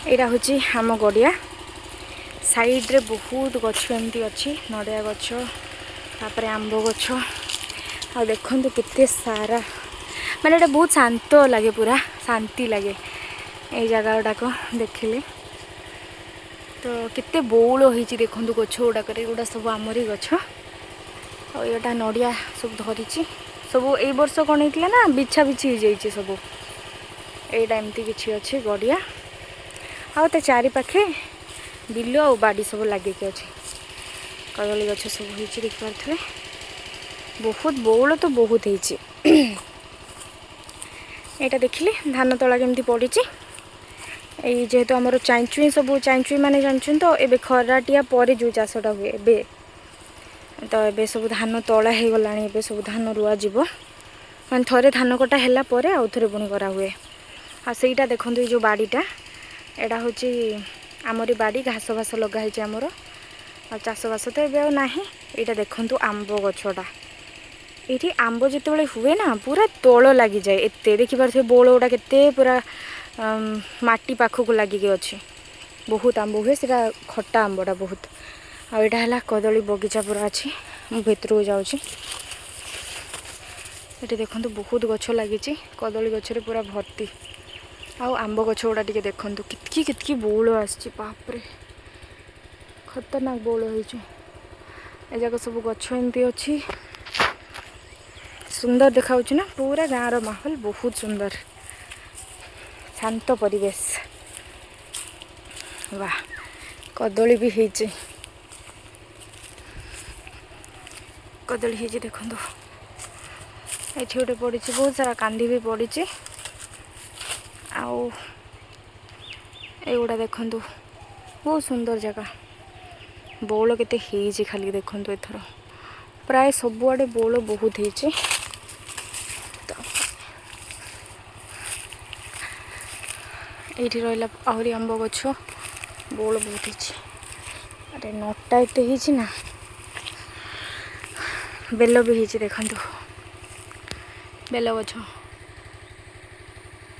यहाँ हूँ आम गड़िया साइड्रे बहुत गछ एमती अच्छी नड़िया गछ तापर आंब गछ आ देखु केते सारा माने एटा बहुत शांत लगे पूरा शांति लगे ये जगह गुड़ाक देखिले तो केते बौल होती देखु गछ गुड़ाक एगुड़ा सब आमरी गछ आटा नड़िया सब धरी सब ए वर्ष कौन होता ना बिछा बिछी हो जाइए सब यहीटा एमती किसी अच्छे गड़िया आउ तो चारि पाखे बिल आ बाड़ी सब लगे अच्छे कदली गछ सब हो देखिपे बहुत बौल तो बहुत होती यहाँ देखिले धान तला केमती पड़ी जेहेतु आमर चाइचुई सब चाइचुई माने जानछन तो एबे खराटिया पर जो चाषटा हुए एबे तो ये सब धान तला हो गला ए सब धान रुआ जीव मैं थे धान कटा है आउ थे पुणी करा हुए आ सहीटा देखो जो बाड़ीटा एटा हूँ आमरी बाड़ी घास घास लगाई आमर आ चाषबास तो ये ना यहाँ देखु आंब गछटा ये आंब जिते हुए ना पूरा तोल लगी जाए एत देखिपे बौल गुड़ा के पूरा माटी पाखक लगिकी अच्छे बहुत आंब हुए सीटा खट्टा आंबटा बहुत आईटा है कदली बगीचा पूरा अच्छी भितर जाऊँगी ये देखो बहुत गछ लगी कदली गचरे पूरा भर्ती आंब गछ गुड़ा टे देखु कितकी बौल आसपरे खतरनाक बौल हो जाक सब गछ एमती अच्छी सुंदर देखा ना पूरा गाँव माहौल बहुत सुंदर शांत परिवेश वाह कदली भी होती कदली हो देखु ये गोटे पड़ी बहुत सारा कांदी भी पड़ी आउगुड़ा देखु बहुत सुंदर जगह बौल केते खाली देखु एथर प्राय सबुआडे बौल बहुत होती ये रहा आहरी आंब गछ बौल बहुत होती अरे नटा एत ना बेल भी होती देखु बेल गछ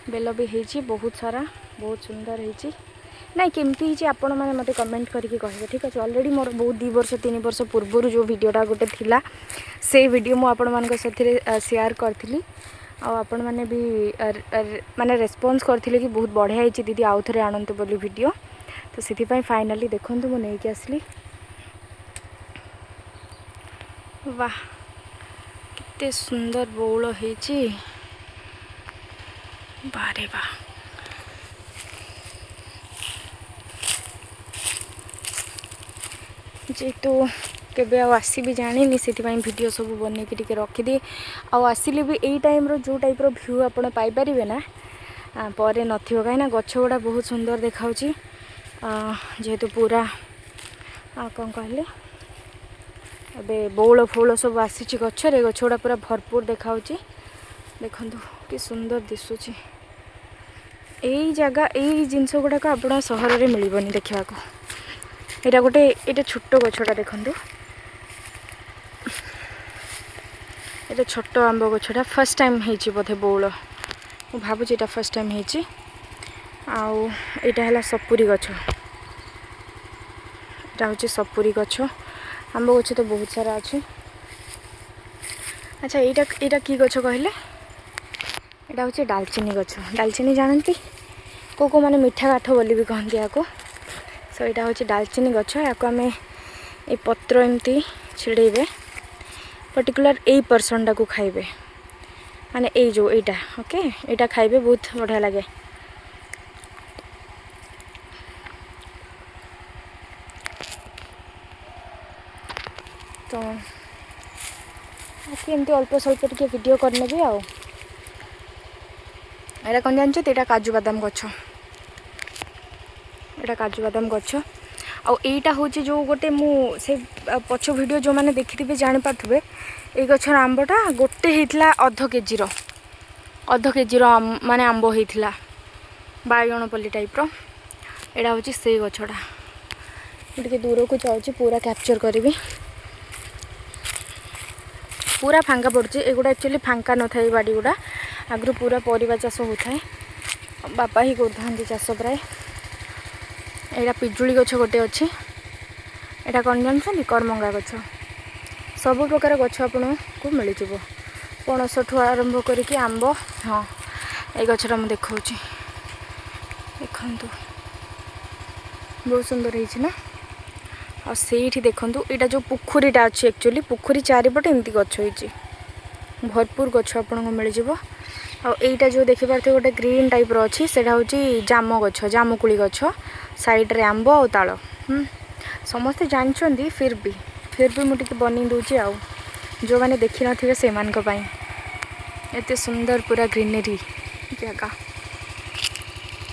बेल भी होती बहुत सारा बहुत सुंदर होती ना केमती आपण मैंने मत कमेंट करके कहे ठीक अच्छे ऑलरेडी मोर बहुत 2 वर्ष 3 वर्ष पूर्व जो वीडियोटा गोटे थिला से वीडियो मु आपण मान साथी शेयर करथिली आपण मैंने भी माने रेस्पॉन्स करथिले कि बहुत बढ़िया होती दीदी आउ थे आणंतु बोली वीडियो तो से फाइनाली देखु मु नहीं आसली वाह कितने सुंदर बौल होती बारे वाह जेहेतु केबे आसी भी जानी से वीडियो सब बन के रखिदी आसिले भी यही टाइम रो जो टाइप रो व्यू आपड़ पाइपर ना पर नथियो कहीं गछ गुड़ा बहुत सुंदर देखा जेहेतु पूरा कौन कहले अबे बौल फौल सब आसी गचरे गछ गुड़ा पूरा भरपूर देखा देखु कि सुंदर दिशुची यही जगह यही जिनस गुड़ाक आप सहर में मिलबनी देखा यहाँ गोटे ये छोट गछटा देखु ये छोट आंब गछटा फर्स्ट टाइम होती बोधे बौल मु भावुँ यहाँ फर्स्ट टाइम होती आईटा है सपुरी गछ यहाँ हूँ सपुरी गछ आंब गछ तो बहुत सारा अच्छे अच्छा यहाँ कि गछ कहले यहाँ हूँ डालचीनी गछ डालचीनी जानती को माने मीठा काठ बोली भी कहते या सो यहाँ हूँ डालचीनी गछ या आम ये पत्र एमती छिड़ेबे पर्टिकुलर यही पर्सनटा को खाइबे माने ये जो यहाँ ओके यहाँ खाइबे बहुत बढ़िया लगे तो एमती अल्प स्वल्प टे वीडियो करने भी आउ यहाँ कौन जानते यहाँ काजू बादाम गछ यहाँ काजू बादाम गछ आईटा हूँ जो गोटे से पछ वीडियो जो मैंने देखी थे जापारे ये गचर आंबटा गोटे होता अध केजी माने आंब होता बागणपल्ली टाइप यहाँ हूँ से गछटा टे दूर को जाऊँगी पूरा कैप्चर करी पूरा फांका पड़े एगुड़ा एक्चुअली फांका न था बाड़ी गुड़ा आगु पूरा परिवा चाष होता है बापा ही करते चाष प्राय यहाँ पिजुली गछ गोटे अच्छे यहाँ कौन जानते करमंगा गछ सब प्रकार गछ आपन को मिल जाव पणस ठू आरंभ करके आंब हाँ ये गछटा मुझे देखा देखु बहुत सुंदर है ना और से देखूँ यहाँ जो पोखरीटा अच्छी एक्चुअली पोखरी चारिपटे एमती गछ होती भरपूर गछ आपन को मिल जाव आईटा जो देखिपारे गोटे ग्रीन टाइप अच्छी से हूँ जाम गछ जामुकुड़ी गछ साइड्रे आंब और ताल समस्ते जानते फिर भी मुझे बनी दूची आउ जो मैंने देखी नथिबे से एते सुंदर पूरा ग्रीनरी जगह।